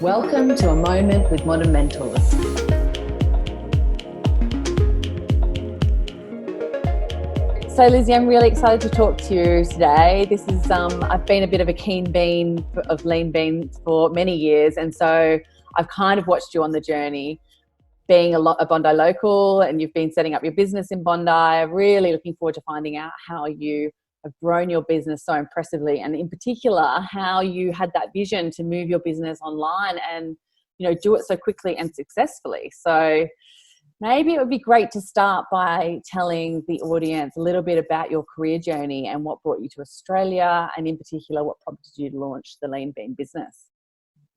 Welcome to A Moment with Modern Mentors. So Lizzie, I'm really excited to talk to you today. This is I've been a bit of a keen bean of lean bean for many years, and so I've kind of watched you on the journey, being a Bondi local, and you've been setting up your business in Bondi. Really looking forward to finding out how you have grown your business so impressively, and in particular how you had that vision to move your business online and do it so quickly and successfully. So maybe it would be great to start by telling the audience a little bit about your career journey and what brought you to Australia, and in particular what prompted you to launch the Lean Bean business.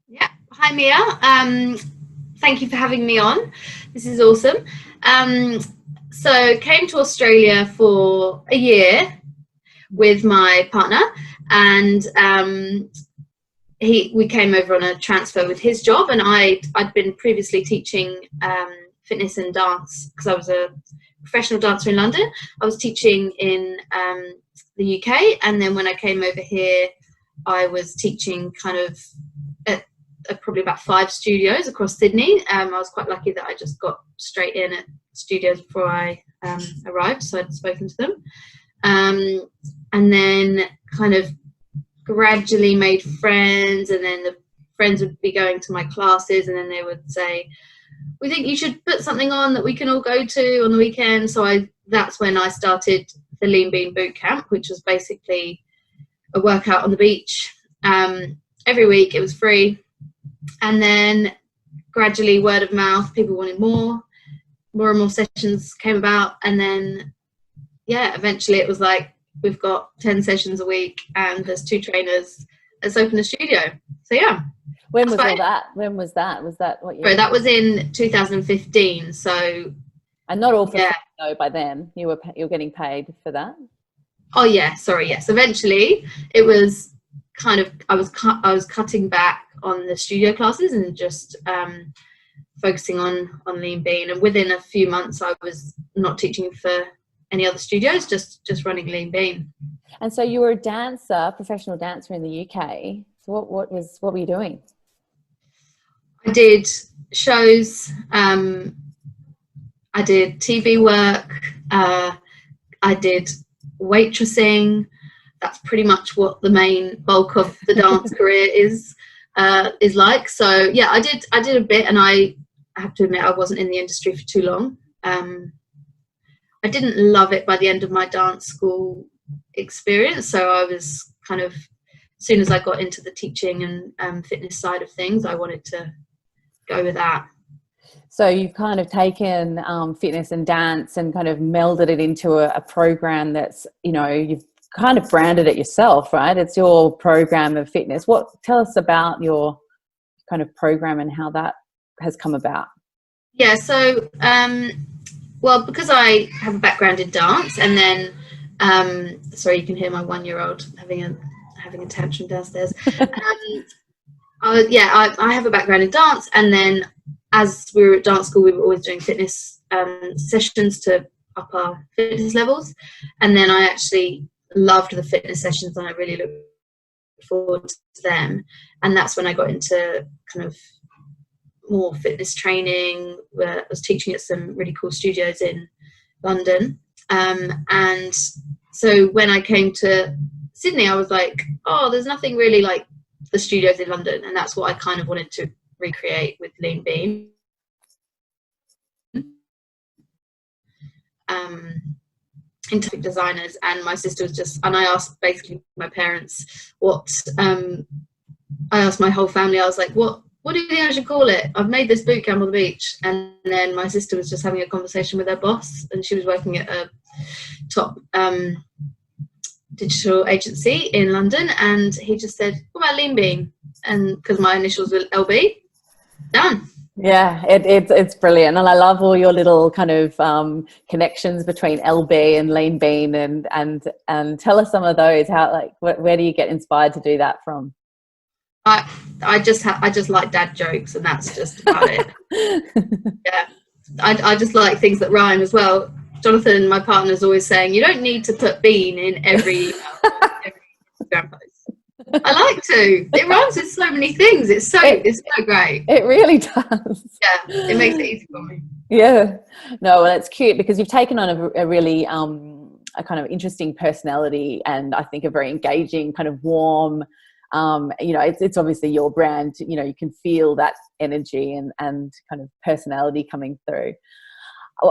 Yeah. Hi, Mia. Thank you for having me on. This is awesome. So came to Australia for a year with my partner, and we came over on a transfer with his job, and I'd been previously teaching fitness and dance because I was a professional dancer in London. I was teaching in the UK, and then when I came over here, I was teaching kind of at probably about 5 studios across Sydney. I was quite lucky that I just got straight in at studios before I arrived, so I'd spoken to them. And then kind of gradually made friends, and then the friends would be going to my classes, and then they would say, we think you should put something on that we can all go to on the weekend. So that's when I started the Lean Bean Boot Camp, which was basically a workout on the beach every week. It was free. And then gradually, word of mouth, people wanted more and more sessions came about. And then, eventually it was like, we've got 10 sessions a week and there's 2 trainers. Let's open a studio. So, yeah. When was all that? When was that? Was that what you... Sorry, that was in 2015. So... And not all for free, though, by then. You were getting paid for that? Oh, yeah. Sorry, yes. Eventually, it was kind of... I was cutting back on the studio classes and just focusing on Lean Bean. And within a few months, I was not teaching for any other studios, just running Lean Bean. And so you were a dancer, professional dancer in the UK. So what were you doing? I did shows, I did TV work, I did waitressing. That's pretty much what the main bulk of the dance career is like. So yeah, I did a bit, and I have to admit I wasn't in the industry for too long. I didn't love it by the end of my dance school experience, so I was kind of, as soon as I got into the teaching and fitness side of things, I wanted to go with that. So you've kind of taken fitness and dance and kind of melded it into a program that's, you've kind of branded it yourself, right? It's your program of fitness. Tell us about your kind of program and how that has come about. Yeah, so well, because I have a background in dance, and then sorry, you can hear my 1-year-old having a tantrum downstairs. I have a background in dance, and then as we were at dance school, we were always doing fitness sessions to up our fitness levels, and then I actually loved the fitness sessions, and I really looked forward to them. And that's when I got into kind of more fitness training, where I was teaching at some really cool studios in London. And so when I came to Sydney, I was like, oh, there's nothing really like the studios in London, and that's what I kind of wanted to recreate with Lean Bean. Into designers, and my sister was just, and I asked basically my parents I asked my whole family, I was like, what do you think I should call it? I've made this boot camp on the beach. And then my sister was just having a conversation with her boss, and she was working at a top digital agency in London, and he just said, what about Lean Bean? And because my initials were LB, done. Yeah, it's brilliant, and I love all your little kind of connections between LB and Lean Bean, and tell us some of those. How, like, where do you get inspired to do that from? I just like dad jokes, and that's just about it. Yeah, I just like things that rhyme as well. Jonathan, my partner, is always saying, you don't need to put bean in every Instagram post. I like to. It rhymes with so many things. It's so great. It really does. Yeah, it makes it easy for me. Yeah. No, well, it's cute because you've taken on a really a kind of interesting personality, and I think a very engaging, kind of warm, you know, it's obviously your brand, you know, you can feel that energy and kind of personality coming through.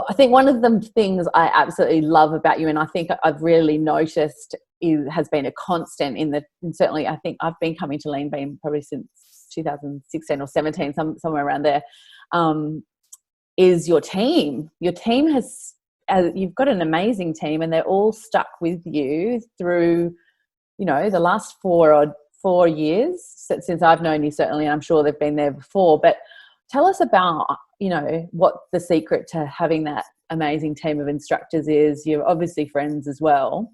I think one of the things I absolutely love about you, and I think I've really noticed, has been a constant and certainly I think I've been coming to Lean Bean probably since 2016 or 17, somewhere around there, is your team. Your team has, you've got an amazing team, and they're all stuck with you through, you know, the last 4 years since I've known you, certainly, and I'm sure they've been there before. But tell us about, you know, what the secret to having that amazing team of instructors is. You're obviously friends as well,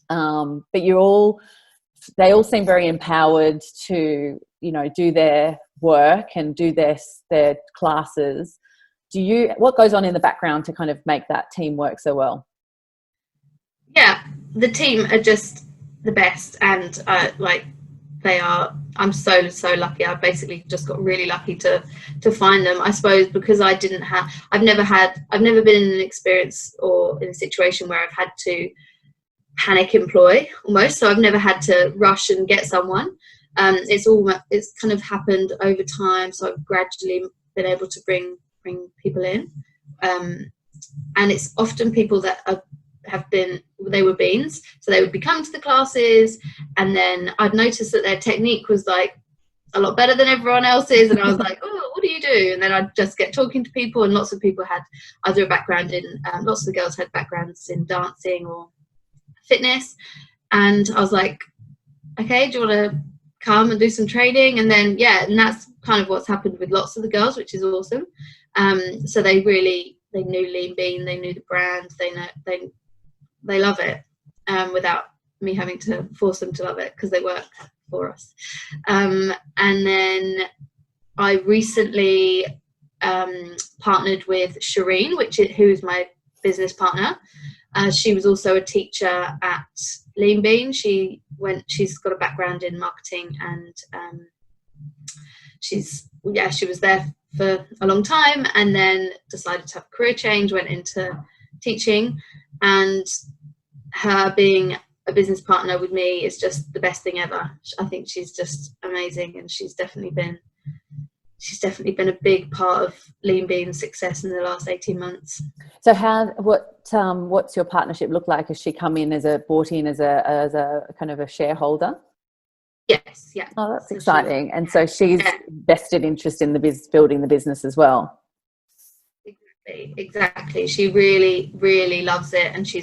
but they all seem very empowered to, you know, do their work and do their classes. What goes on in the background to kind of make that team work so well? Yeah, the team are just the best, and I'm so lucky. I basically just got really lucky to find them, I suppose, because I've never been in an experience or in a situation where I've had to panic employ almost. So I've never had to rush and get someone. It's kind of happened over time. So I've gradually been able to bring people in, and it's often people that they were beans, so they would come to the classes, and then I'd notice that their technique was like a lot better than everyone else's, and I was like, oh, what do you do? And then I'd just get talking to people, and lots of people had either a background in lots of the girls had backgrounds in dancing or fitness, and I was like, okay, do you want to come and do some training? And then and that's kind of what's happened with lots of the girls, which is awesome. So they knew Lean Bean, they knew the brand, they love it, without me having to force them to love it, because they work for us. And then I recently partnered with Shireen, who's my business partner. She was also a teacher at Lean Bean. She's got a background in marketing, and she was there for a long time, and then decided to have a career change, went into teaching, and her being a business partner with me is just the best thing ever. I think she's just amazing, and she's definitely been a big part of Lean Bean's success in the last 18 months. So what's your partnership look like? Has she bought in as a kind of a shareholder? Yes, yeah. Oh, that's exciting. And so she's vested interest in building the business as well. Exactly. She really, really loves it, and she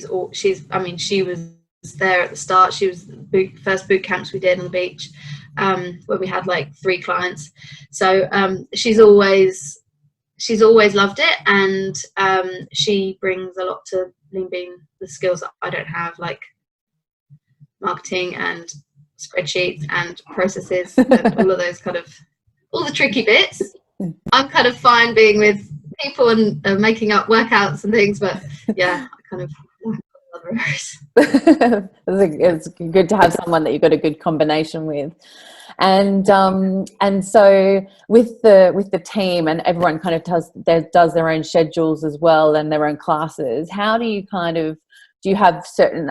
was there at the start. She was the first boot camps we did on the beach, when we had like 3 clients. So she's always loved it, and she brings a lot to Lean Bean, the skills that I don't have, like marketing and spreadsheets and processes and all of those all the tricky bits. I'm kind of fine being with people and making up workouts and things, but I kind of it's good to have someone that you've got a good combination with. And so with the team, and everyone kind of does their own schedules as well, and their own classes, how do you do you have certain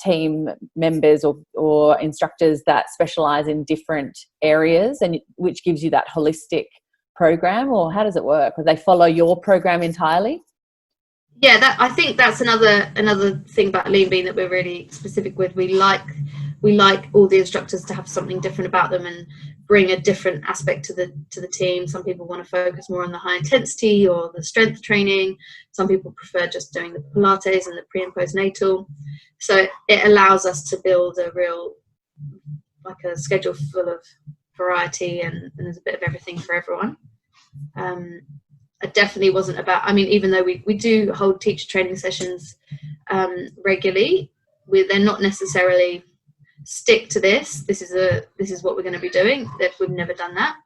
team members or instructors that specialize in different areas, and which gives you that holistic program, or how does it work? Or they follow your program entirely? Yeah, I think that's another thing about Lean Bean that we're really specific with. We like all the instructors to have something different about them and bring a different aspect to the team. Some people want to focus more on the high intensity or the strength training. Some people prefer just doing the Pilates and the pre and postnatal. So it allows us to build a schedule full of variety, and there's a bit of everything for everyone. It definitely wasn't about, even though we do hold teacher training sessions regularly, they're not necessarily stick to this is what we're going to be doing. We've never done that.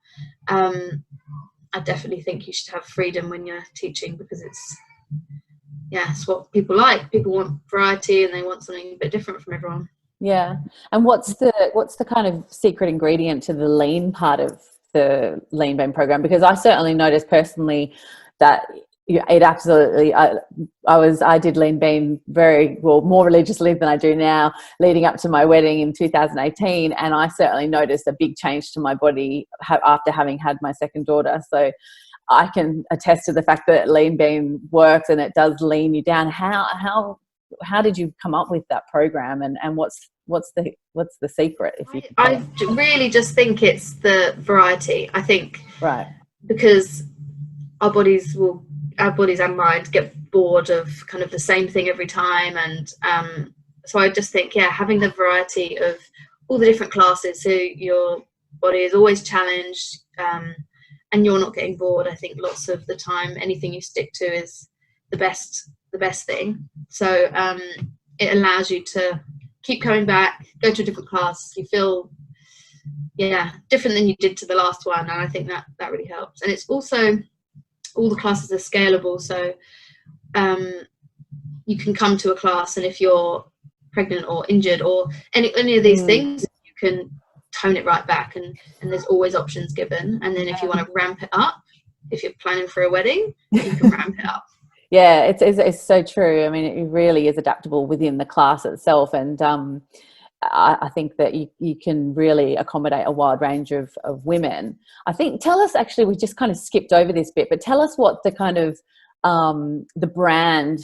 I definitely think you should have freedom when you're teaching, because it's what people like. People want variety, and they want something a bit different from everyone. Yeah. And what's the kind of secret ingredient to the lean part of the lean bean program? Because I certainly noticed personally that it absolutely, I did lean bean very well, more religiously than I do now, leading up to my wedding in 2018. And I certainly noticed a big change to my body after having had my second daughter. So I can attest to the fact that lean bean works and it does lean you down. How did you come up with that program, and what's the secret, if you can tell I really just think it's the variety. I think right, because our bodies and minds get bored of kind of the same thing every time, and so I just think having the variety of all the different classes, so your body is always challenged, and you're not getting bored. I think lots of the time anything you stick to is the best thing. So it allows you to keep coming back, go to a different class. You feel different than you did to the last one, and I think that really helps. And it's also, all the classes are scalable, so you can come to a class, and if you're pregnant or injured or any of these things, you can tone it right back, and there's always options given. And then if you want to ramp it up, if you're planning for a wedding, you can ramp it up. Yeah, it's so true. I mean, it really is adaptable within the class itself, and I think that you can really accommodate a wide range of women. I think, tell us, actually, we just kind of skipped over this bit, but tell us what the kind of the brand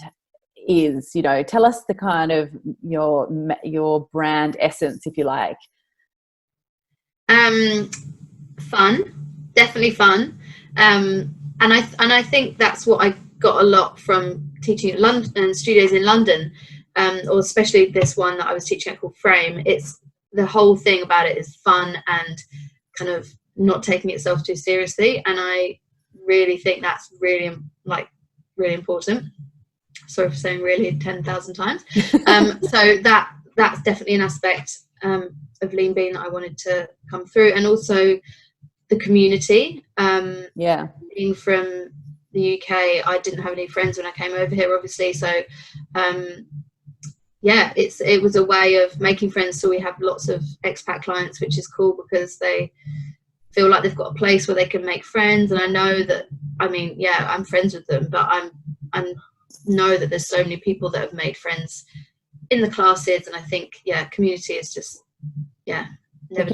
is. You know, tell us the kind of your brand essence, if you like. Fun, definitely fun, and I think that's what I got a lot from teaching at London studios in London, or especially this one that I was teaching at called Frame. It's the whole thing about it is fun and kind of not taking itself too seriously, and I really think that's really important. Sorry for saying really 10,000 times. So that's definitely an aspect of Lean Bean that I wanted to come through, and also the community. Being from the UK, I didn't have any friends when I came over here, obviously, so it was a way of making friends. So we have lots of expat clients, which is cool because they feel like they've got a place where they can make friends. And I know that, I'm friends with them, but I know that there's so many people that have made friends in the classes, and I think community is just the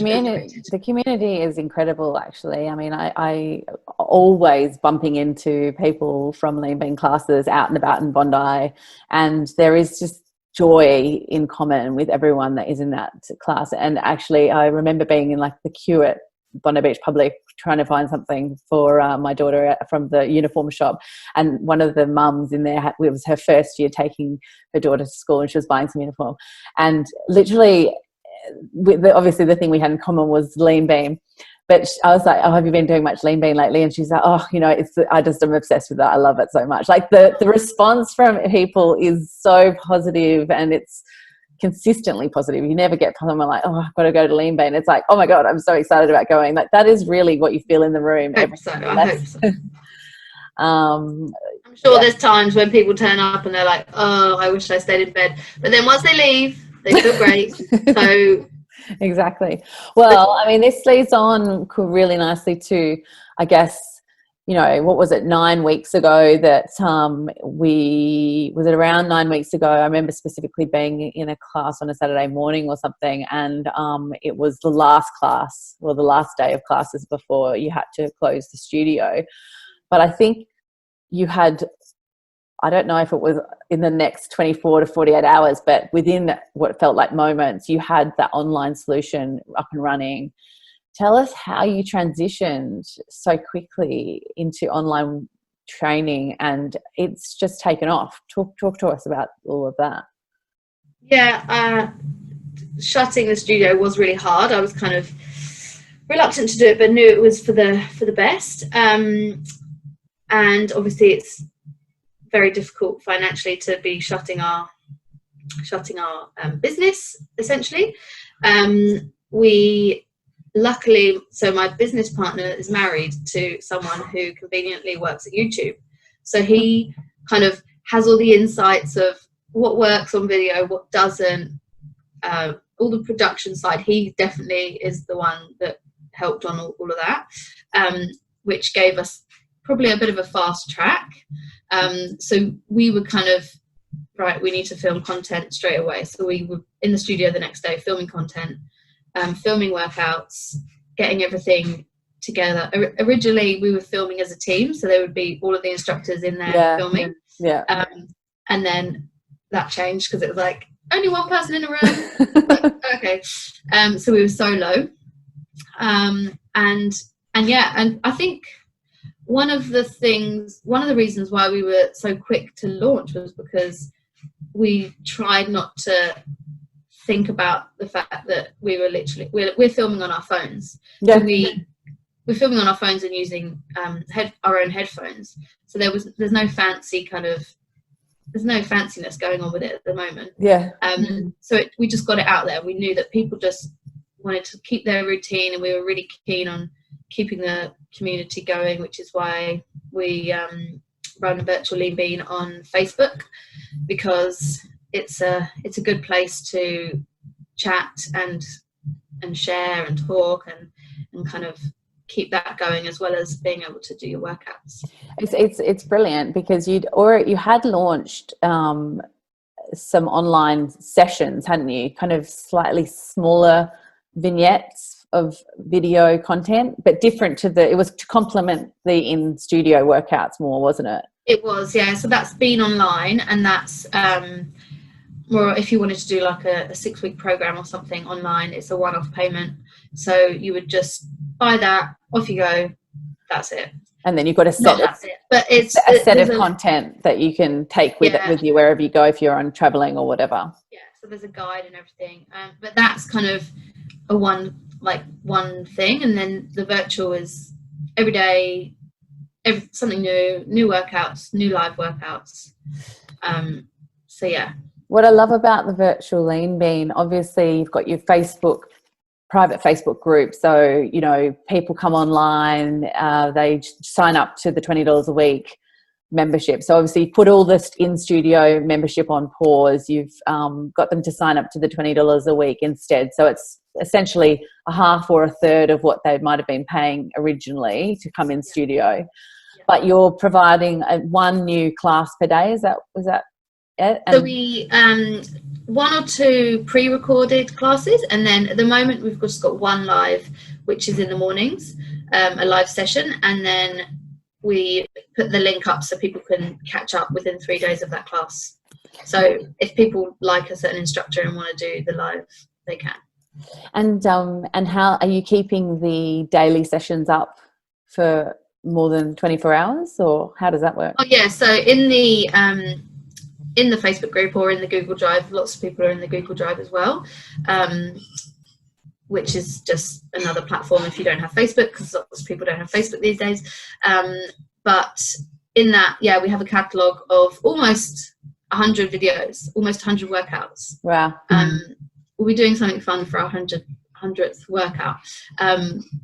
community is incredible, actually. I mean, I always bumping into people from Lean Bean classes out and about in Bondi, and there is just joy in common with everyone that is in that class. And actually, I remember being in like the queue at Bondi Beach Public trying to find something for my daughter from the uniform shop, and one of the mums in there, it was her first year taking her daughter to school, and she was buying some uniform, and literally obviously the thing we had in common was Lean Bean. But I was like, oh, have you been doing much Lean Bean lately? And she's like, oh, I'm obsessed with that. I love it so much. Like the response from people is so positive, and it's consistently positive. You never get someone like, oh, I've got to go to Lean Bean. It's like, oh my God, I'm so excited about going. Like that is really what you feel in the room. I hope so. I'm sure there's times when people turn up and they're like, oh, I wish I stayed in bed. But then once they leave, they feel great. So exactly. Well, I mean, this leads on really nicely to, I guess, what was it, 9 weeks ago that was it around 9 weeks ago? I remember specifically being in a class on a Saturday morning or something, and it was the last class, or the last day of classes before you had to close the studio. But I think you had, I don't know if it was in the next 24 to 48 hours, but within what felt like moments, you had that online solution up and running. Tell us how you transitioned so quickly into online training, and it's just taken off. Talk to us about all of that. Yeah, shutting the studio was really hard. I was kind of reluctant to do it, but knew it was for the best. And obviously, it's very difficult financially to be shutting our business, essentially. We luckily, so my business partner is married to someone who conveniently works at YouTube, so he kind of has all the insights of what works on video, what doesn't, all the production side, he definitely is the one that helped on all of that, which gave us probably a bit of a fast track. So we were kind of, right, we need to film content straight away. So we were in the studio the next day filming content, filming workouts, getting everything together. Originally we were filming as a team, so there would be all of the instructors in there filming. And then that changed because it was like only one person in a room. But, okay. So we were solo. And I think one of the reasons why we were so quick to launch was because we tried not to think about the fact that we were literally we're filming on our phones. So we're filming on our phones and using our own headphones. So there's no fanciness going on with it at the moment. So we just got it out there. We knew that people just wanted to keep their routine, and we were really keen on keeping the community going, which is why we run Virtual Lean Bean on Facebook, because it's a good place to chat and share and talk and kind of keep that going, as well as being able to do your workouts. It's brilliant, because you had launched some online sessions, hadn't you? Kind of slightly smaller vignettes of video content, but different it was to complement the in-studio workouts more, wasn't it? It was, yeah. So that's been online, and that's more if you wanted to do like a 6-week program or something online, it's a one-off payment. So you would just buy that, off you go, that's it. And then you've got a set of content that you can take with you wherever you go, if you're on traveling or whatever. Yeah, so there's a guide and everything. But that's kind of one thing, and then the virtual is every day, something new workouts, new live workouts. So yeah. What I love about the Virtual Lean Bean, obviously you've got your private Facebook group, so people come online, they sign up to the $20 a week membership. So obviously you put all this in-studio membership on pause. You've got them to sign up to the $20 a week instead. So it's essentially a half or a third of what they might have been paying originally to come in studio. But you're providing one new class per day. Was that it? So we 1 or 2 pre-recorded classes, and then at the moment we've just got one live, which is in the mornings, a live session, and then we put the link up so people can catch up within 3 days of that class. So if people like a certain instructor and want to do the live, they can. And how are you keeping the daily sessions up for more than 24 hours, or how does that work? Oh yeah, so in the Facebook group or in the Google Drive, lots of people are in the Google Drive as well, which is just another platform if you don't have Facebook, because lots of people don't have Facebook these days. But in that, we have a catalogue of almost 100 videos, almost 100 workouts. Wow. We'll be doing something fun for our 100th workout.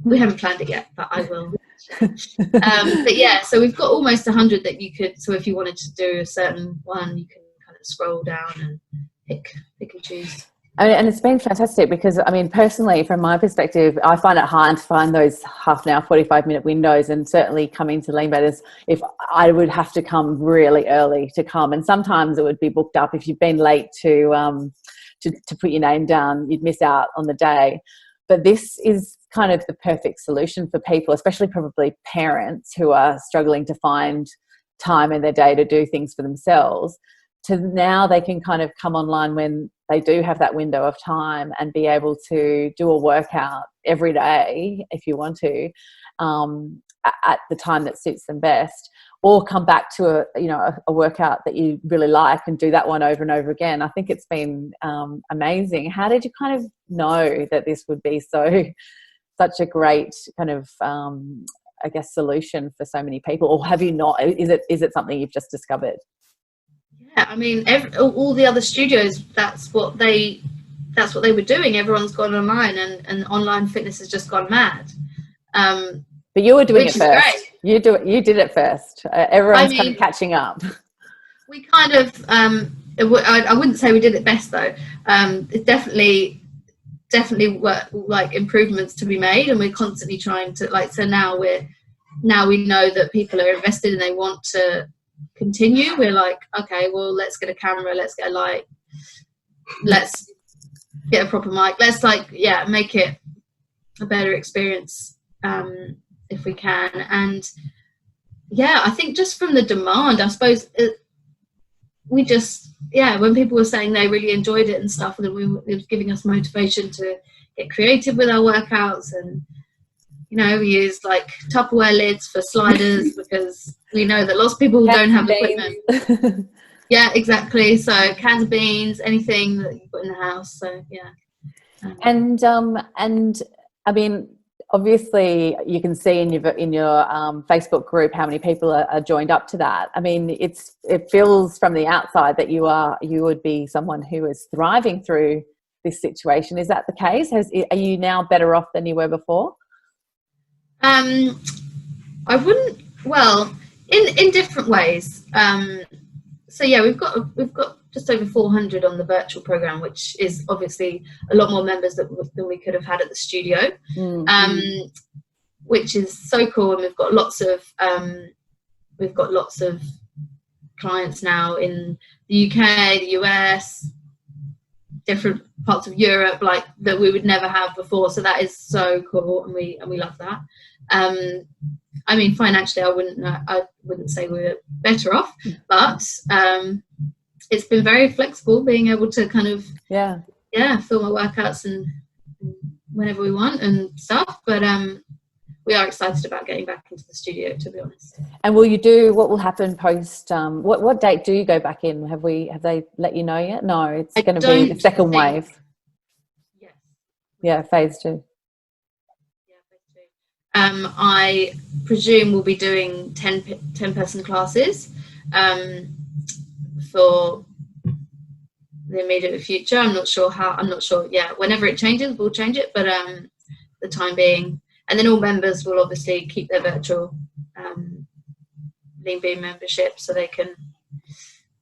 We haven't planned it yet, but I will. But yeah, so we've got almost 100 that you could, so if you wanted to do a certain one, you can kind of scroll down and pick and choose. And it's been fantastic, because personally, from my perspective, I find it hard to find those half an hour, 45-minute windows, and certainly coming to Lean Batters, if I would have to come really early to come, and sometimes it would be booked up. If you've been late to put your name down, you'd miss out on the day. But this is kind of the perfect solution for people, especially probably parents who are struggling to find time in their day to do things for themselves. To now they can kind of come online when they do have that window of time and be able to do a workout every day if you want to, at the time that suits them best, or come back to a workout that you really like and do that one over and over again. I think it's been amazing. How did you kind of know that this would be such a great kind of solution for so many people, or have you not? Is it something you've just discovered? Yeah, all the other studios, that's what they were doing. Everyone's gone online, and online fitness has just gone mad. But you were doing it first. Great. You did it first. Everyone's kind of catching up. We kind of, I wouldn't say we did it best though. It definitely, definitely like improvements to be made, and we're constantly trying to like. So now we know that people are invested and they want to continue. We're like, okay, well, let's get a camera, let's get a light, let's get a proper mic, let's make it a better experience if we can. And I think just from the demand, I suppose we just when people were saying they really enjoyed it and stuff, and it was giving us motivation to get creative with our workouts. And we used like Tupperware lids for sliders because we know that lots of people don't have equipment. Yeah, exactly. So cans of beans, anything that you've got in the house. So and I mean, obviously you can see in your Facebook group how many people are joined up to that. I mean, it feels from the outside that you would be someone who is thriving through this situation. Is that the case? Are you now better off than you were before? I wouldn't. Well, in different ways. So we've got just over 400 on the virtual program, which is obviously a lot more members than we could have had at the studio, which is so cool. And we've got lots of clients now in the UK, the US, different parts of Europe, like that we would never have before. So that is so cool, and we love that. I mean, financially, I wouldn't say we're better off, but it's been very flexible, being able to kind of film our workouts and whenever we want and stuff. But we are excited about getting back into the studio, to be honest. And what will happen post? What date do you go back in? Have they let you know yet? No, it's going to be the second wave. Yes. Yeah, phase 2. I presume we'll be doing 10-person classes for the immediate future. I'm not sure. Yeah, whenever it changes, we'll change it. But the time being, and then all members will obviously keep their virtual Lean Bean membership, so they can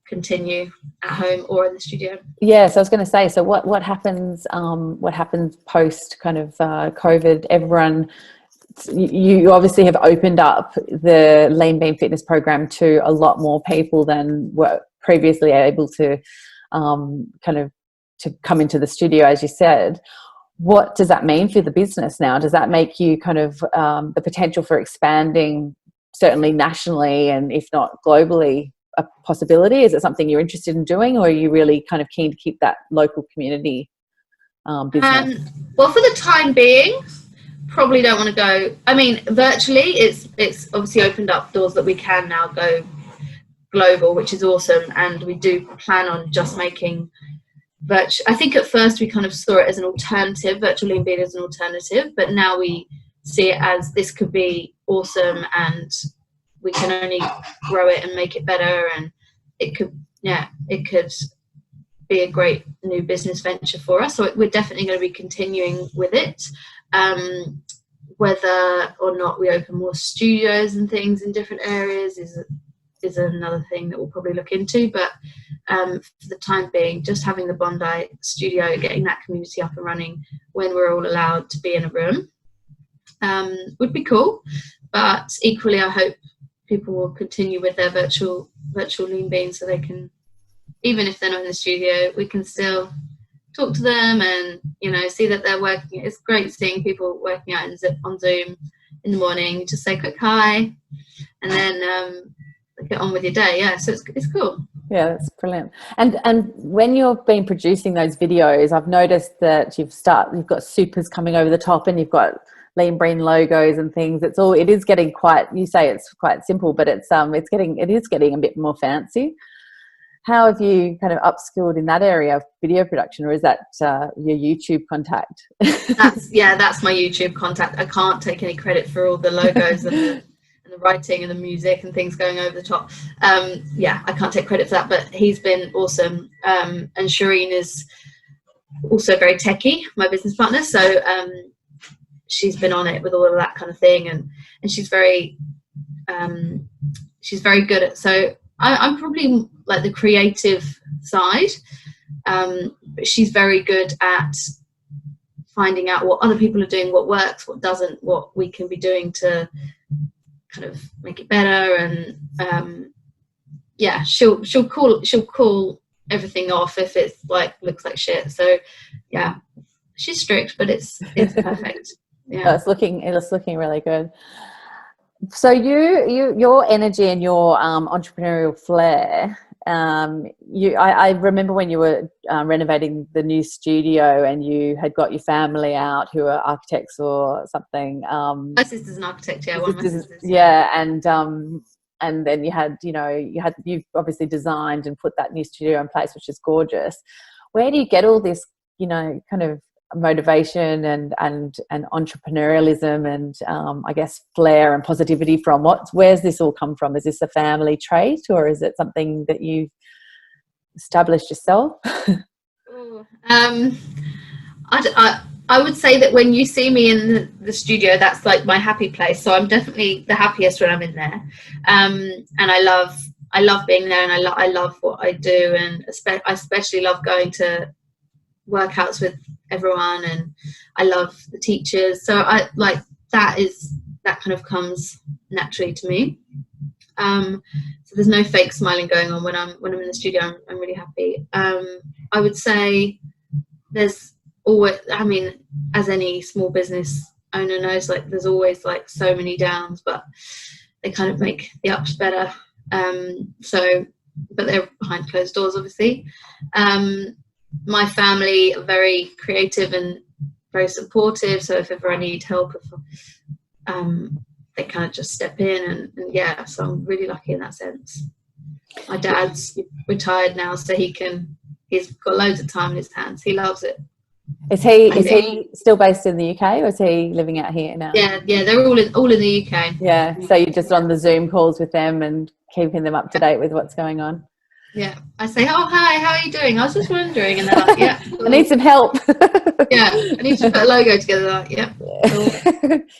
continue at home or in the studio. Yes, I was going to say. So what happens? What happens post kind of COVID? Everyone. You obviously have opened up the Lean Bean Fitness program to a lot more people than were previously able to to come into the studio, as you said. What does that mean for the business now? Does that make you kind of the potential for expanding, certainly nationally and if not globally, a possibility? Is it something you're interested in doing, or are you really kind of keen to keep that local community business? Well, for the time being, probably don't want to go. I mean, virtually, it's obviously opened up doors that we can now go global, which is awesome. And we do plan on just making virtual. I think at first we kind of saw it as an alternative, virtual Lean Bean as an alternative, but now we see it as this could be awesome, and we can only grow it and make it better, and it could be a great new business venture for us. So we're definitely going to be continuing with it. Whether or not we open more studios and things in different areas is another thing that we'll probably look into. But for the time being, just having the Bondi studio, getting that community up and running when we're all allowed to be in a room would be cool. But equally, I hope people will continue with their virtual Lean Bean, so they can, even if they're not in the studio, we can still talk to them and see that they're working. It's great seeing people working out on Zoom in the morning. Just say quick hi, and then get on with your day. Yeah, so it's cool. Yeah, that's brilliant. And when you've been producing those videos, I've noticed that you've got supers coming over the top, and you've got Lean Bean logos and things. It is getting quite. You say it's quite simple, but it is getting a bit more fancy. How have you kind of upskilled in that area of video production, or is that your YouTube contact? That's my YouTube contact. I can't take any credit for all the logos and the writing and the music and things going over the top. I can't take credit for that, but he's been awesome. And Shireen is also very techie, my business partner. So she's been on it with all of that kind of thing, and she's very good at. So I'm probably like the creative side, but she's very good at finding out what other people are doing, what works, what doesn't, what we can be doing to kind of make it better. And yeah, she'll call everything off if it's like looks like shit. So yeah, she's strict, but it's perfect. Yeah, it's looking really good. So your energy and your entrepreneurial flair. I remember when you were renovating the new studio and you had got your family out who are architects or something. My sister's an architect. Yeah, one of my sisters. Yeah, and then you've obviously designed and put that new studio in place, which is gorgeous. Where do you get all this, kind of motivation and entrepreneurialism and I guess flair and positivity from? Where's this all come from? Is this a family trait, or is it something that you've established yourself? I would say that when you see me in the studio, that's like my happy place. So I'm definitely the happiest when I'm in there, and I love being there, and I love what I do, and I especially love going to workouts with everyone, and I love the teachers. So I like that kind of comes naturally to me. So there's no fake smiling going on when I'm in the studio. I'm really happy. I would say there's always, I mean, as any small business owner knows, like there's always like so many downs, but they kind of make the ups better. But they're behind closed doors, obviously. My family are very creative and very supportive, so if ever I need help, they kind of just step in, and yeah, so I'm really lucky in that sense. My dad's retired now, so he's got loads of time in his hands. He loves it. Is he still based in the UK, or is he living out here now? Yeah, they're all in the UK. Yeah, so you're just on the Zoom calls with them and keeping them up to date with what's going on. Yeah, I say, oh, hi, how are you doing? I was just wondering. And they're like, yeah. I need some help. Yeah, I need to put a logo together. Like, yeah. Cool.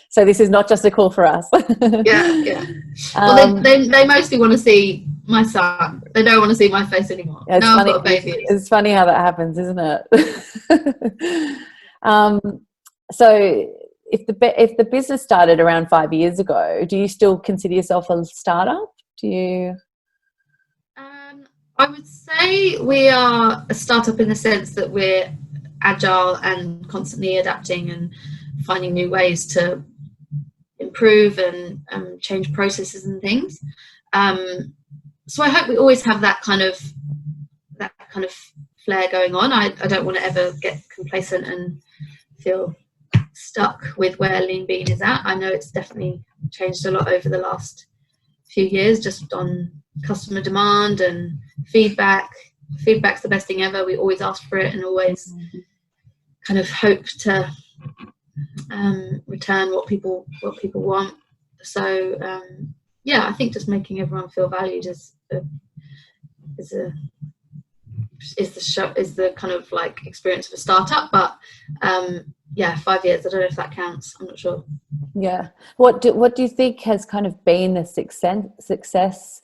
So this is not just a call for us. Yeah. Well, they mostly want to see my son. They don't want to see my face anymore. Yeah, now I've got a baby. It's funny how that happens, isn't it? So if the business started around 5 years ago, do you still consider yourself a startup? Do you... I would say we are a startup in the sense that we're agile and constantly adapting and finding new ways to improve and change processes and things. So I hope we always have that kind of flair going on. I don't want to ever get complacent and feel stuck with where Lean Bean is at. I know it's definitely changed a lot over the last few years, just on customer demand and feedback. Feedback's the best thing ever. We always ask for it and always kind of hope to return what people want. So yeah, I think just making everyone feel valued is the kind of like experience of a startup. But yeah, 5 years, I don't know if that counts. I'm not sure. Yeah. What do you think has kind of been the success,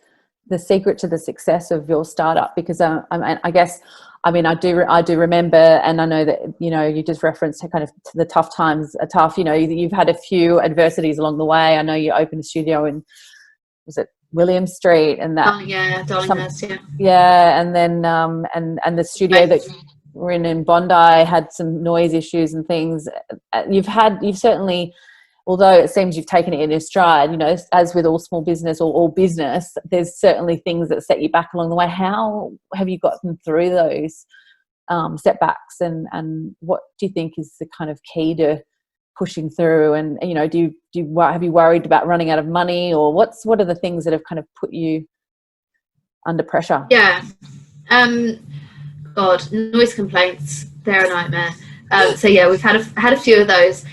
the secret to the success of your startup? Because I guess, I mean, I do remember, and I know that, you just referenced kind of the tough times are tough. You've had a few adversities along the way. I know you opened a studio in, was it William Street, and that Darlinghurst, and then and the studio that we're in Bondi had some noise issues and things. You've certainly, although it seems you've taken it in your stride, as with all small business or all business, there's certainly things that set you back along the way. How have you gotten through those setbacks, and what do you think is the kind of key to pushing through? And have you worried about running out of money, or what are the things that have kind of put you under pressure? Yeah. God, noise complaints, they're a nightmare. So yeah, we've had a few of those,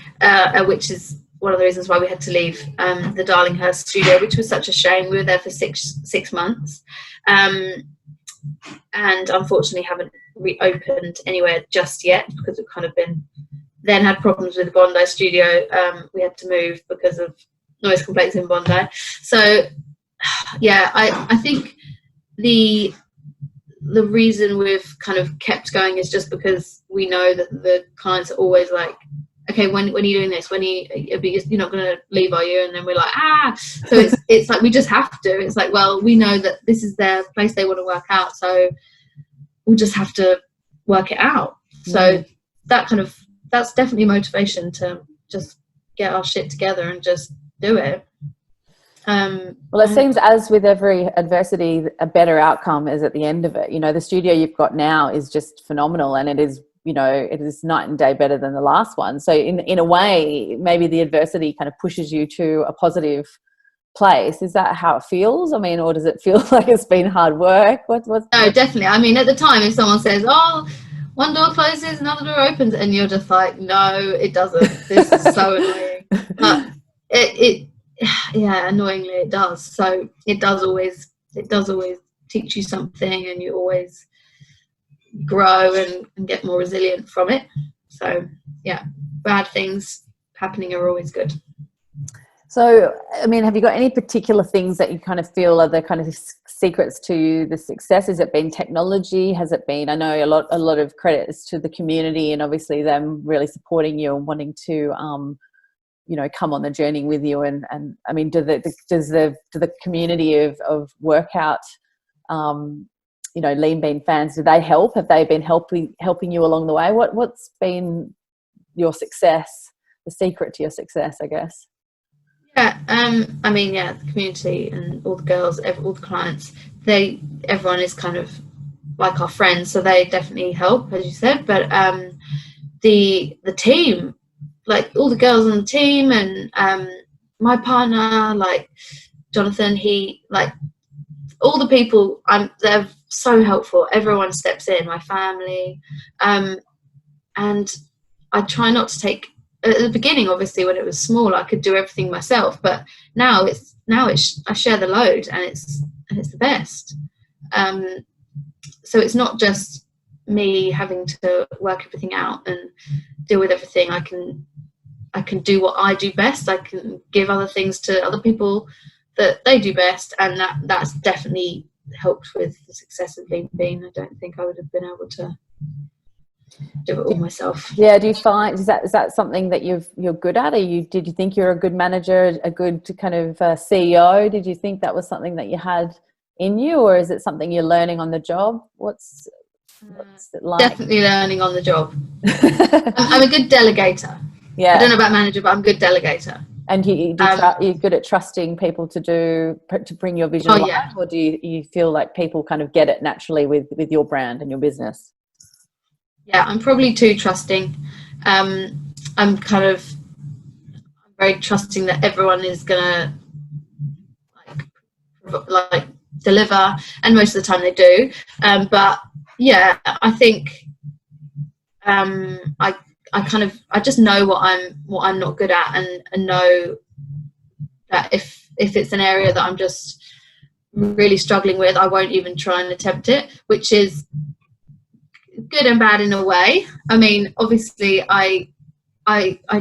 which is one of the reasons why we had to leave the Darlinghurst studio, which was such a shame. We were there for six months, and unfortunately haven't reopened anywhere just yet, because we've kind of then had problems with the Bondi studio. We had to move because of noise complaints in Bondi. So yeah, I think the the reason we've kind of kept going is just because we know that the clients are always like, okay, when are you doing this? You're not going to leave, are you? And then we're like, so it's like we just have to. It's like, well, we know that this is their place they want to work out, so we'll just have to work it out. So that's definitely motivation to just get our shit together and just do it. Well, it seems as with every adversity, a better outcome is at the end of it. You know, the studio you've got now is just phenomenal, and it is, you know, it is night and day better than the last one. So in a way, maybe the adversity kind of pushes you to a positive place. Is that how it feels? I mean, or does it feel like it's been hard work? No, definitely. I mean, at the time, if someone says, oh, one door closes, another door opens, and you're just like, no, it doesn't. This is so annoying. But annoyingly it does. So it does always teach you something, and you always grow and get more resilient from it. So yeah, bad things happening are always good. So, I mean, have you got any particular things that you kind of feel are the kind of secrets to the success? Has it been technology? Has it been, I know a lot of credit is to the community, and obviously them really supporting you and wanting to, you know, come on the journey with you. And I mean, does the community of workout, you know, Lean Bean fans, do they help? Have they been helping you along the way? What's been your success, the secret to your success, I guess? Yeah, I mean, yeah, the community and all the girls, all the clients, everyone is kind of like our friends, so they definitely help, as you said. But the team, like all the girls on the team, and my partner, like Jonathan, he, like all the people, they're so helpful. Everyone steps in, my family, and I try not to take. At the beginning, obviously, when it was small, I could do everything myself. But now I share the load, and it's the best. So it's not just me having to work everything out and deal with everything. I can do what I do best. I can give other things to other people that they do best, and that's definitely helped with the success of Lean Bean. I don't think I would have been able to do it all myself. Yeah, do you find is that something that you're good at? Did you think you're a good manager, a good kind of CEO? Did you think that was something that you had in you, or is it something you're learning on the job? What's it like? Definitely learning on the job. I'm a good delegator. Yeah, I don't know about manager, but I'm a good delegator. And you're good at trusting people to bring your vision alive, yeah. Or do you feel like people kind of get it naturally with your brand and your business? Yeah, I'm probably too trusting. I'm very trusting that everyone is gonna like deliver, and most of the time they do. But yeah, I think I just know what I'm not good at, and know that if it's an area that I'm just really struggling with, I won't even try and attempt it, which is good and bad in a way. I mean, obviously I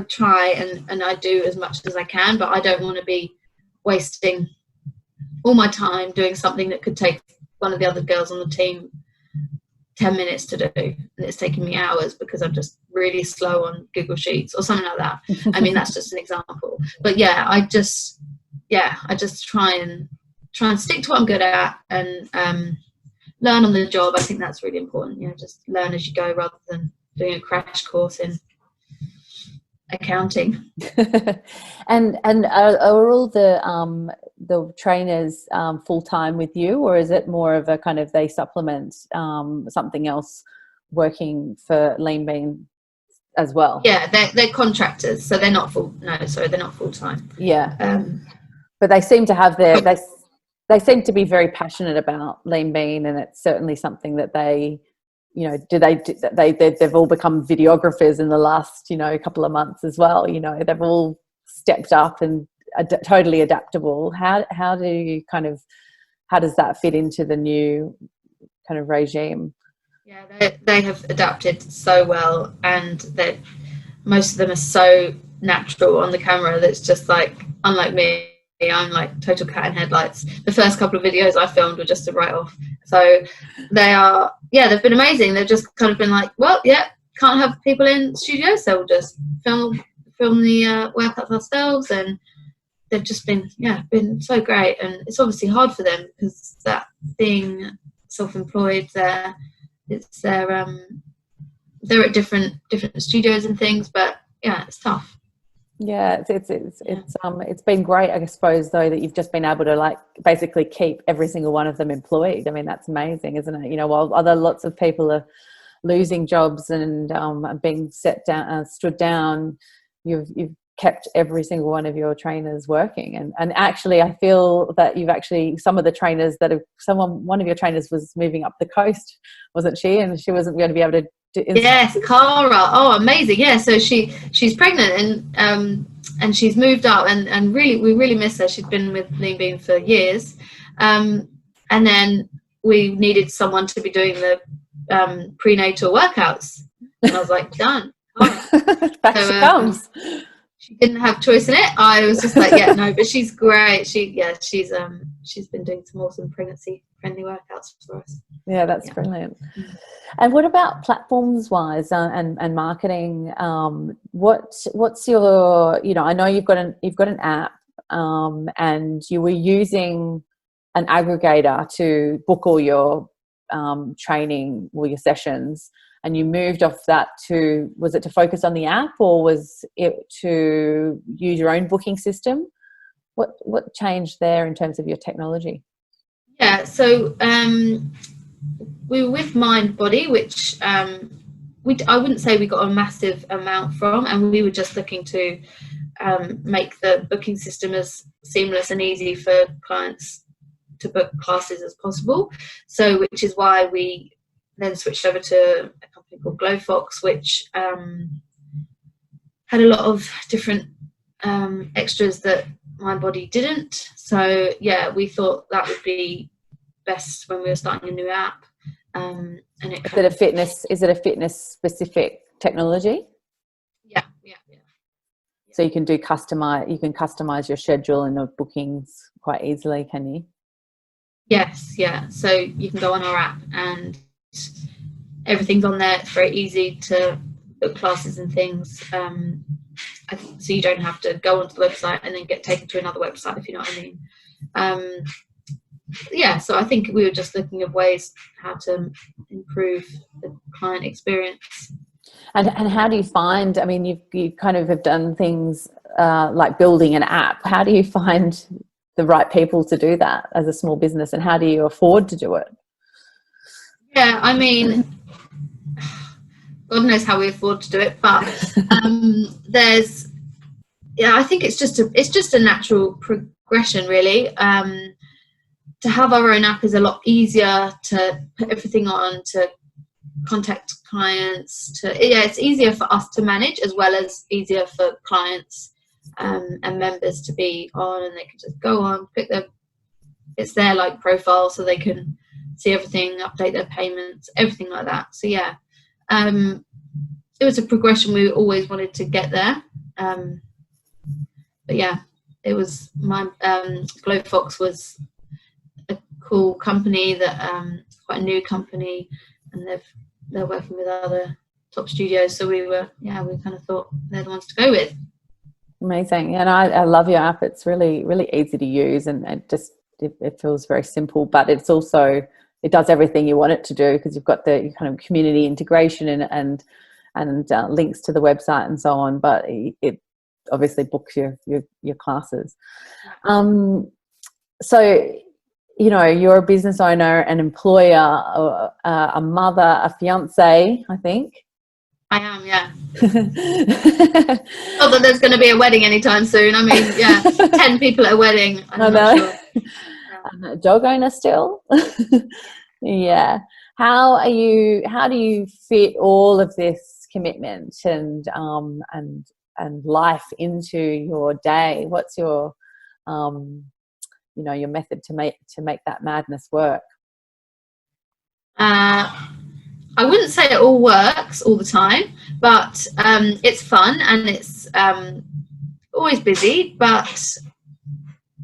try and I do as much as I can, but I don't want to be wasting all my time doing something that could take one of the other girls on the team 10 minutes to do, and it's taking me hours because I'm just really slow on Google Sheets or something like that. I mean, that's just an example. But yeah, I just try and stick to what I'm good at, and learn on the job. I think that's really important. You know, just learn as you go rather than doing a crash course in accounting. and are all the trainers full time with you, or is it more of a kind of they supplement something else working for Lean Bean as well? Yeah, they're contractors, so they're not full time. Yeah, but they seem to have they seem to be very passionate about Lean Bean, and it's certainly something that they, you know, they've all become videographers in the last, you know, couple of months as well. You know, they've all stepped up and are totally adaptable. How does that fit into the new kind of regime? Yeah, they have adapted so well, and most of them are so natural on the camera that's just like, unlike me, I'm like total cat in headlights. The first couple of videos I filmed were just a write-off, So they've been amazing. They've just kind of been like, well, yeah, can't have people in studio, so we'll just film the workouts ourselves, and they've just been so great. And it's obviously hard for them because that being self-employed, they're at different studios and things, but yeah, it's tough. Yeah, it's been great, I suppose, though, that you've just been able to like basically keep every single one of them employed. I mean, that's amazing, isn't it? You know, while lots of people are losing jobs and being stood down, you've kept every single one of your trainers working. And actually, I feel that you've actually, some of the trainers one of your trainers was moving up the coast, wasn't she? And she wasn't going to be able to Yes, Cara. Oh, amazing. Yeah, so she's pregnant and she's moved up, and really we really miss her. She'd been with Lean Bean for years, and then we needed someone to be doing the prenatal workouts, and I was like, done. Back she comes. She didn't have choice in it. I was just like, yeah, no, but she's great. She's been doing some awesome pregnancy friendly workouts for us. Yeah, that's brilliant. And what about platforms wise and marketing? What's your, you know, I know you've got an app, and you were using an aggregator to book all your training, all your sessions, and you moved off that was it to focus on the app, or was it to use your own booking system? What changed there in terms of your technology? Yeah, so we were with Mind Body, which I wouldn't say we got a massive amount from, and we were just looking to make the booking system as seamless and easy for clients to book classes as possible. So, which is why we then switched over to a company called GlowFox, which had a lot of different extras that Mind Body didn't. So yeah, we thought that would be best when we were starting a new app. And is it a fitness specific technology? Yeah. So you can customize your schedule and the bookings quite easily, can you? Yes, yeah. So you can go on our app and everything's on there. It's very easy to book classes and things. So you don't have to go onto the website and then get taken to another website, if you know what I mean. Yeah, so I think we were just looking at ways how to improve the client experience. And how do you find, I mean, you kind of have done things like building an app. How do you find the right people to do that as a small business, and how do you afford to do it? Yeah, I mean, God knows how we afford to do it, but I think it's just a natural progression, really. To have our own app is a lot easier to put everything on, to contact clients, it's easier for us to manage, as well as easier for clients and members to be on, and they can just go on, it's their like profile, so they can see everything, update their payments, everything like that. So yeah, it was a progression. We always wanted to get there, but yeah, it was my GlowFox was a cool company that quite a new company, and they're working with other top studios, so we kind of thought they're the ones to go with. Amazing. And I love your app. It's really, really easy to use, and it feels very simple, but it's also, it does everything you want it to do, because you've got the kind of community integration and links to the website and so on, but it obviously books your classes. So, you know, you're a business owner, an employer, a mother, a fiance, I think. I am, yeah. Not that there's going to be a wedding anytime soon. I mean, yeah, 10 people at a wedding. I know. Sure. I'm a dog owner still. Yeah. How do you fit all of this commitment and life into your day? What's your your method to make that madness work? I wouldn't say it all works all the time, but it's fun, and it's always busy, but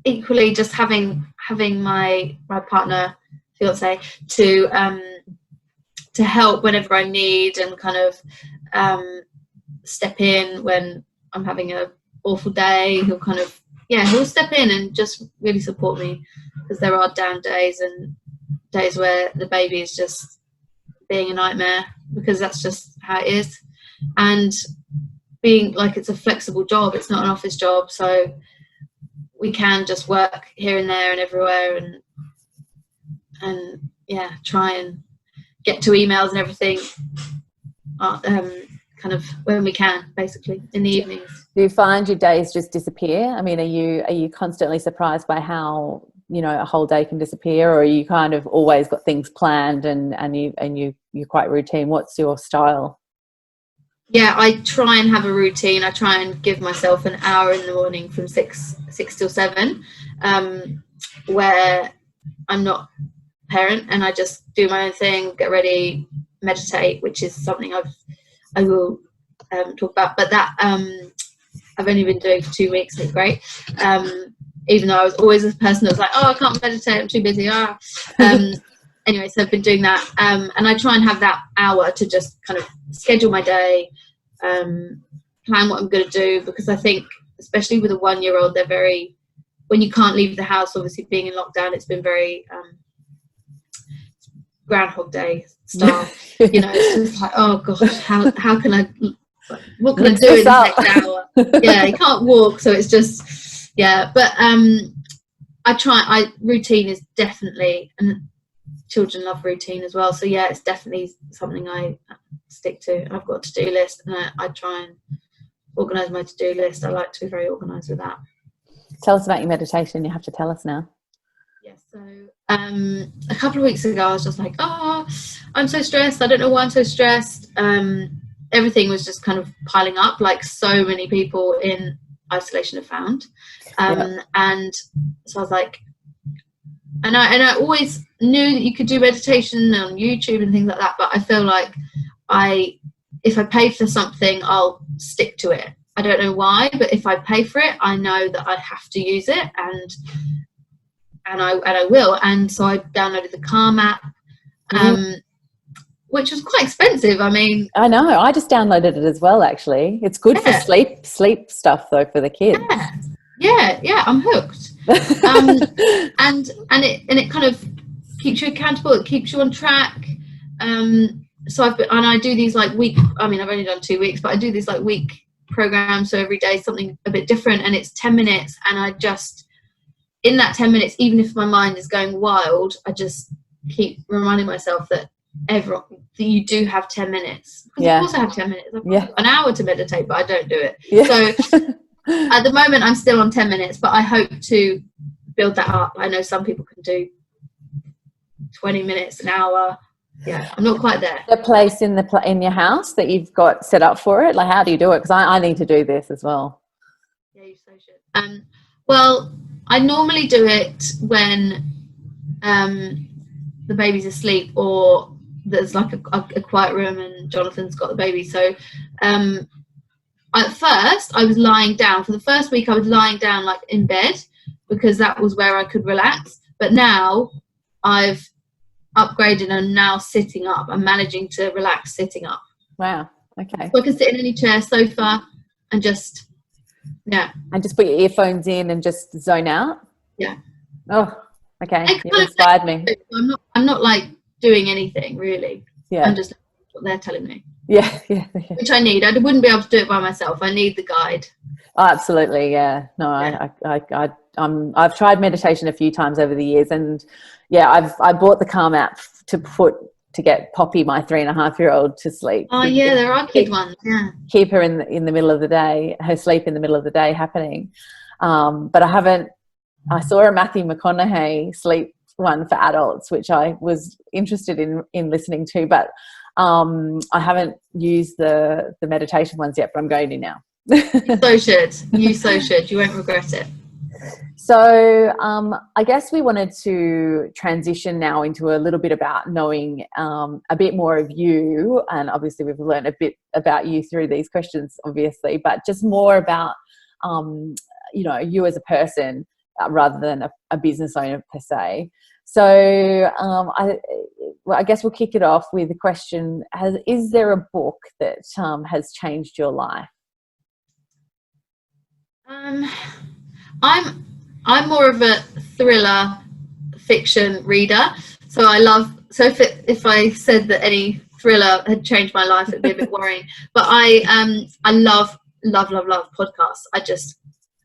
equally just having my partner fiance to help whenever I need, and kind of step in when I'm having a awful day. He'll step in and just really support me, because there are down days and days where the baby is just being a nightmare, because that's just how it is. And being like, it's a flexible job, it's not an office job, so we can just work here and there and everywhere, and try and get to emails and everything kind of when we can, basically in the evenings. Do you find your days just disappear? I mean, are you constantly surprised by how, you know, a whole day can disappear, or are you kind of always got things planned and you're quite routine? What's your style? Yeah, I try and have a routine. I try and give myself an hour in the morning from 6 till 7, where I'm not a parent, and I just do my own thing, get ready, meditate, which is something I will talk about. But that I've only been doing for 2 weeks, and it's great. Even though I was always a person that was like, oh, I can't meditate, I'm too busy. Anyway, so I've been doing that, and I try and have that hour to just kind of schedule my day, plan what I'm going to do, because I think, especially with a 1-year-old, they're very, when you can't leave the house, obviously being in lockdown, it's been very Groundhog Day style. You know, it's just like, oh gosh, how can I, what can I do in the next hour? Yeah, you can't walk, so it's just, but routine is definitely, and children love routine as well, so it's definitely something I stick to. I've got a to-do list, and I try and organise my to-do list. I like to be very organised with that. Tell us about your meditation. You have to tell us now. Yes, so a couple of weeks ago I was just like, oh, I'm so stressed, I don't know why I'm so stressed. Everything was just kind of piling up, like so many people in isolation have found. And so I was like, and I always knew that you could do meditation on YouTube and things like that, but I feel like if I pay for something, I'll stick to it. I don't know why, but if I pay for it, I know that I have to use it, and I will. And so I downloaded the Calm app, which was quite expensive. I mean, I know, I just downloaded it as well, actually. It's good for sleep stuff though, for the kids. Yeah, I'm hooked. And it kind of keeps you accountable, it keeps you on track. So I do these like I've only done 2 weeks, but I do these like week programs, so every day something a bit different, and it's 10 minutes, and I just, in that 10 minutes, even if my mind is going wild, I just keep reminding myself that you do have 10 minutes. Because of course I have 10 minutes. I've got an hour to meditate, but I don't do it. So at the moment I'm still on 10 minutes, but I hope to build that up. I know some people can do 20 minutes, an hour. Yeah, I'm not quite there. The place in your house that you've got set up for it, like how do you do it? Because I need to do this as well. Yeah, you so should. Well, I normally do it when the baby's asleep, or there's like a quiet room and Jonathan's got the baby. So at first I was lying down. For the first week I was lying down like in bed, because that was where I could relax. But now I've upgraded, and I'm now sitting up. I'm managing to relax sitting up. Wow. Okay. So I can sit in any chair, sofa, and just and just put your earphones in and just zone out. Oh, okay. You inspired me. I'm not like doing anything really. I'm just what they're telling me. Yeah. Which I need. I wouldn't be able to do it by myself. I need the guide. Oh, absolutely. Yeah. No, I've tried meditation a few times over the years, and I bought the Calm app to get Poppy, my 3.5-year-old, to sleep. Oh yeah, there are kid ones. Yeah. Keep her in the middle of the day, her sleep in the middle of the day happening. But I saw a Matthew McConaughey sleep one for adults, which I was interested in listening to, but I haven't used the meditation ones yet, but I'm going to now. You so should. You won't regret it. So I guess we wanted to transition now into a little bit about knowing a bit more of you, and obviously we've learned a bit about you through these questions, obviously, but just more about you as a person. rather than a business owner per se. So I guess we'll kick it off with the question: is there a book that has changed your life? I'm more of a thriller fiction reader, so I love. So if I said that any thriller had changed my life, it'd be a bit worrying. But I love podcasts.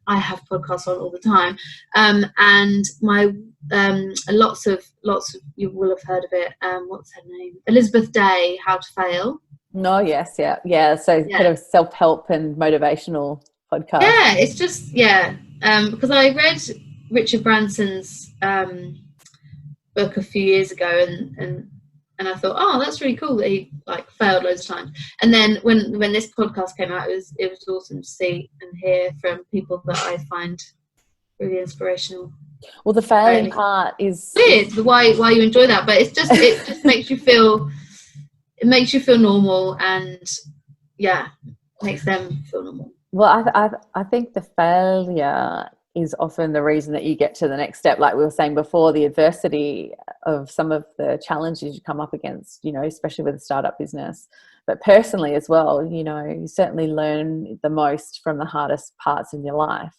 I have podcasts on all the time, and my lots of you will have heard of it. What's her name? Elizabeth Day, How to Fail. No, yes, yeah. So kind of self-help and motivational podcast. Yeah, it's just because I read Richard Branson's book a few years ago, and I thought, oh, that's really cool that he like failed loads of times. And then when this podcast came out, it was awesome to see and hear from people that I find really inspirational. Well, the failing part is weird. Why you enjoy that, but it just makes you feel. It makes you feel normal, and makes them feel normal. Well, I think the failure is often the reason that you get to the next step. Like we were saying before, the adversity of some of the challenges you come up against, you know, especially with a startup business, but personally as well, you know, you certainly learn the most from the hardest parts in your life.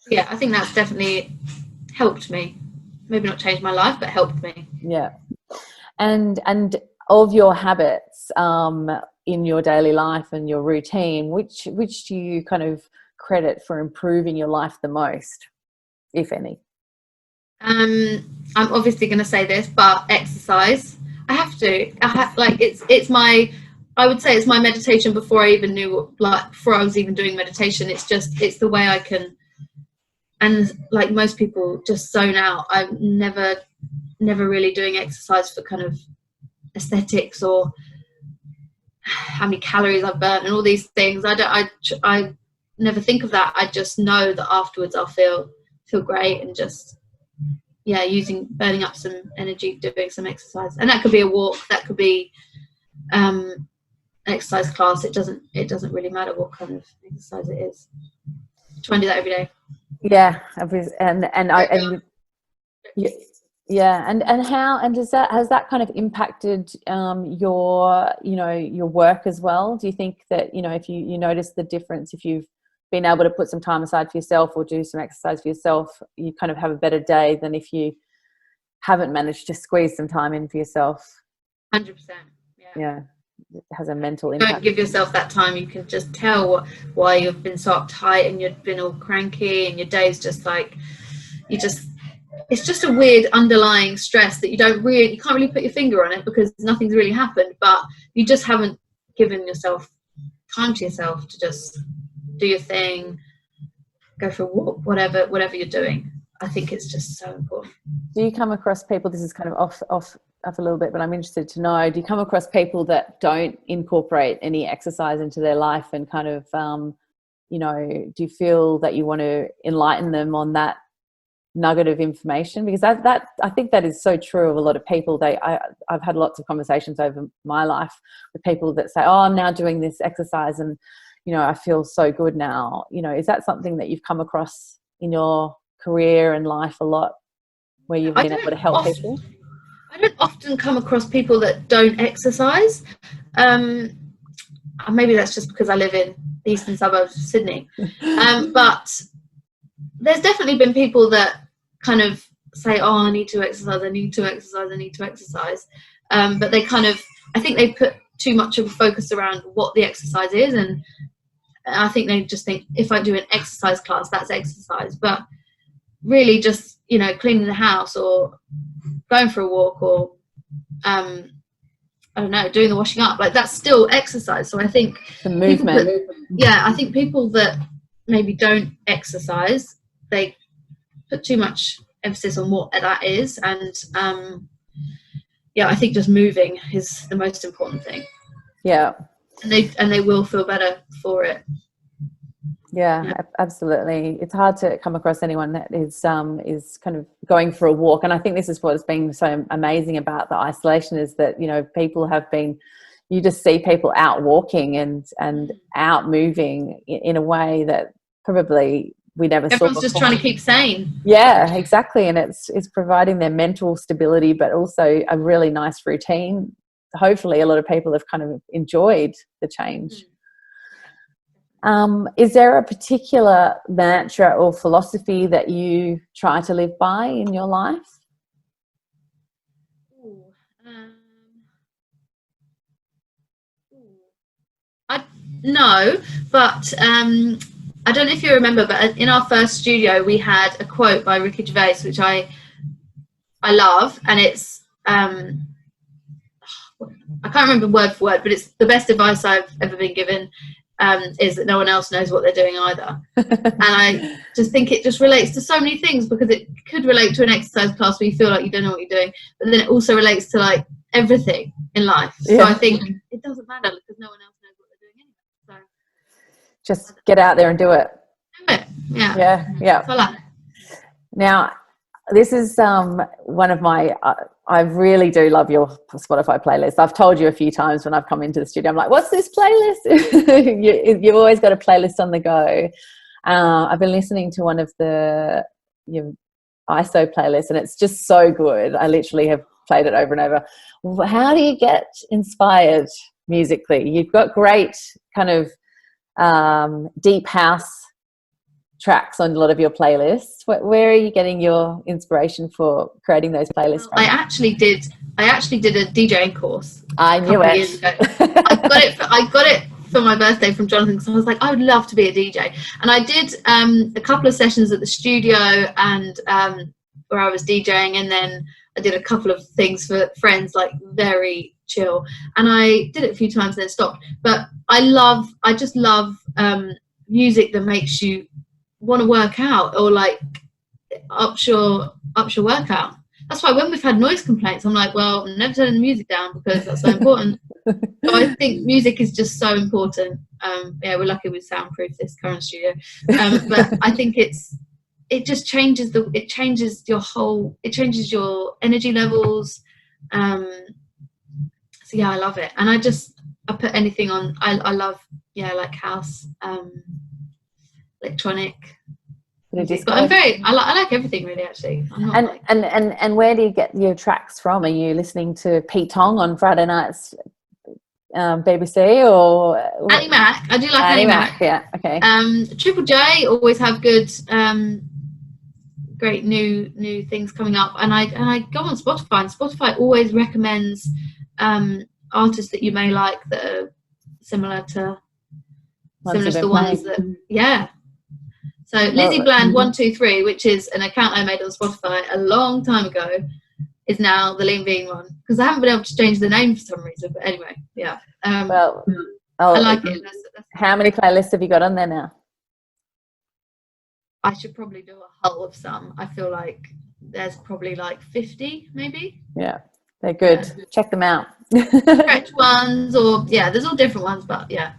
Yeah, I think that's definitely helped me. Maybe not changed my life, but helped me. Yeah. And of your habits in your daily life and your routine, which do you kind of credit for improving your life the most, if any? I'm obviously going to say this, but exercise. I have to. It's my. I would say it's my meditation before I even knew, before I was even doing meditation. It's the way I can. And like most people, just zone out. I'm never really doing exercise for kind of aesthetics or how many calories I've burnt and all these things. I never think of that. I just know that afterwards I'll feel great, and just burning up some energy doing some exercise. And that could be a walk, that could be an exercise class. It doesn't really matter what kind of exercise it is. Try and do that every day. Yeah, has that kind of impacted your work as well? Do you think that, you know, if you notice the difference, if you've been able to put some time aside for yourself or do some exercise for yourself, you kind of have a better day than if you haven't managed to squeeze some time in for yourself? 100%. Yeah, it has a mental impact. Don't give yourself that time. You can just tell why you've been so uptight and you've been all cranky, and your day's just like it's just a weird underlying stress that you can't really put your finger on it because nothing's really happened, but you just haven't given yourself time to yourself to just do your thing, go for a walk, whatever you're doing. I think it's just so important. Do you come across people, this is kind of off a little bit, but I'm interested to know, do you come across people that don't incorporate any exercise into their life, and kind of, do you feel that you want to enlighten them on that nugget of information? Because that I think that is so true of a lot of people. I've had lots of conversations over my life with people that say, oh, I'm now doing this exercise and, you know, I feel so good now. You know, is that something that you've come across in your career and life a lot, where you've been able to help people? I don't often come across people that don't exercise. Maybe that's just because I live in the eastern suburbs of Sydney. But there's definitely been people that kind of say, oh, I need to exercise. But they kind of, I think they put too much of a focus around what the exercise is. And I think they just think, if I do an exercise class, that's exercise. But really just, you know, cleaning the house or going for a walk or, I don't know, doing the washing up, like that's still exercise. So I think the movement. I think people that maybe don't exercise, they put too much emphasis on what that is. And I think just moving is the most important thing. Yeah. And they will feel better for it. Yeah, absolutely. It's hard to come across anyone that is kind of going for a walk. And I think this is what has been so amazing about the isolation, is that, you know, people have been, you just see people out walking and out moving in a way that probably we never saw Everyone's before. just trying to keep sane. Yeah, exactly. And it's providing their mental stability, but also a really nice routine. Hopefully a lot of people have kind of enjoyed the change. Is there a particular mantra or philosophy that you try to live by in your life? No, but I don't know if you remember, but in our first studio we had a quote by Ricky Gervais, which I love, and it's I can't remember word for word, but it's the best advice I've ever been given, is that no one else knows what they're doing either. And I just think it just relates to so many things, because it could relate to an exercise class where you feel like you don't know what you're doing, but then it also relates to like everything in life. So I think it doesn't matter because no one else knows what they're doing anyway. So just get out there and do it. Do it. Yeah. So I like it. Now, this is one of my, I really do love your Spotify playlist. I've told you a few times when I've come into the studio, I'm like, what's this playlist? You've always got a playlist on the go. I've been listening to one of your ISO playlists, and it's just so good. I literally have played it over and over. How do you get inspired musically? You've got great kind of deep house tracks on a lot of your playlists. Where are you getting your inspiration for creating those playlists from? I actually did a DJing course. I knew it. Years ago. I got it for my birthday from Jonathan, because I was like, I would love to be a DJ. And I did a couple of sessions at the studio, and where I was DJing, and then I did a couple of things for friends, like very chill. And I did it a few times and then stopped. But I just love music that makes you want to work out, or like ups your workout. That's why when we've had noise complaints, I'm like, well, I'm never turning the music down, because that's so important. So I think music is just so important. We're lucky we soundproof this current studio, but I think it just changes your energy levels. So yeah, I love it, and I put anything on. I love like house, electronic. But I like everything really, actually. And where do you get your tracks from? Are you listening to Pete Tong on Friday nights, BBC, or Annie Mac? I do like Annie Mac. Yeah, okay. Triple J always have good, great new things coming up, and I go on Spotify, and Spotify always recommends artists that you may like that are similar to the ones that So Lizzie Bland 123, which is an account I made on Spotify a long time ago, is now the Lean Bean one, because I haven't been able to change the name for some reason. But anyway, yeah. I like it. How many playlists have you got on there now? I should probably do a hull of some. I feel like there's probably like 50, maybe. Yeah, they're good. Yeah. Check them out. Stretch ones, or there's all different ones, but yeah.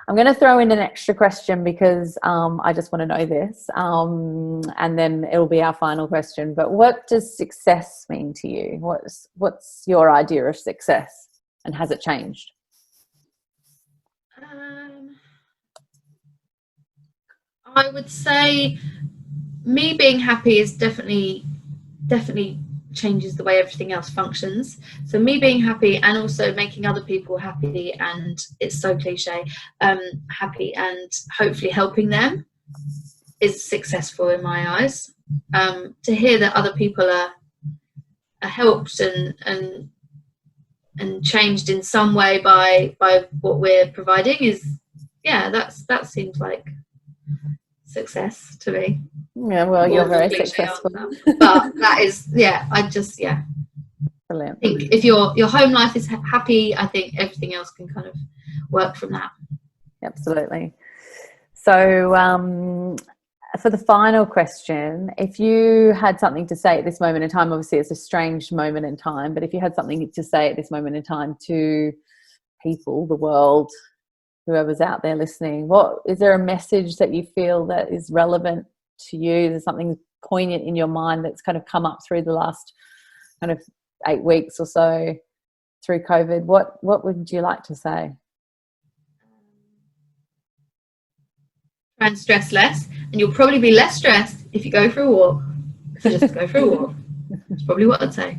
I'm going to throw in an extra question, because I just want to know this, and then it'll be our final question. But what does success mean to you? What's your idea of success, and has it changed? I would say me being happy is definitely changes the way everything else functions. So me being happy, and also making other people happy, and it's so cliche, happy, and hopefully helping them, is successful in my eyes. To hear that other people are helped and changed in some way by what we're providing that seems like success to me. Yeah, well, you're very successful. But that is, brilliant. I think if your home life is happy, I think everything else can kind of work from that. Absolutely. So for the final question, if you had something to say at this moment in time, obviously it's a strange moment in time, but if you had something to say at this moment in time to people, the world, whoever's out there listening, is there a message that you feel that is relevant to you? There's something poignant in your mind that's kind of come up through the last kind of 8 weeks or so through COVID. What would you like to say? Try and stress less, and you'll probably be less stressed if you go for a walk. So just go for a walk. That's probably what I'd say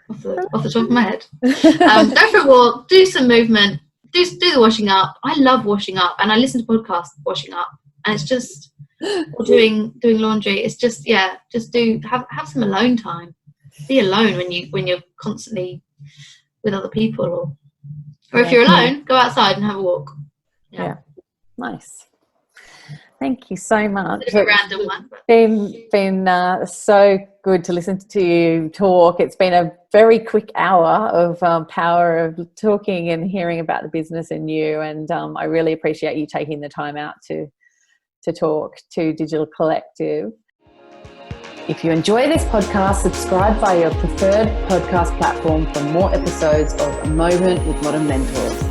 off the top of my head. Go for a walk, do some movement, do the washing up. I love washing up, and I listen to podcasts washing up, and it's just doing laundry. It's just have some alone time. Be alone when you're constantly with other people, or if you're alone, go outside and have a walk. Yeah. Nice. Thank you so much. It's a random one. Been so good to listen to you talk. It's been a very quick hour of power of talking and hearing about the business and you. And I really appreciate you taking the time out to talk to Digital Collective. If you enjoy this podcast, subscribe via your preferred podcast platform for more episodes of A Moment with Modern Mentors.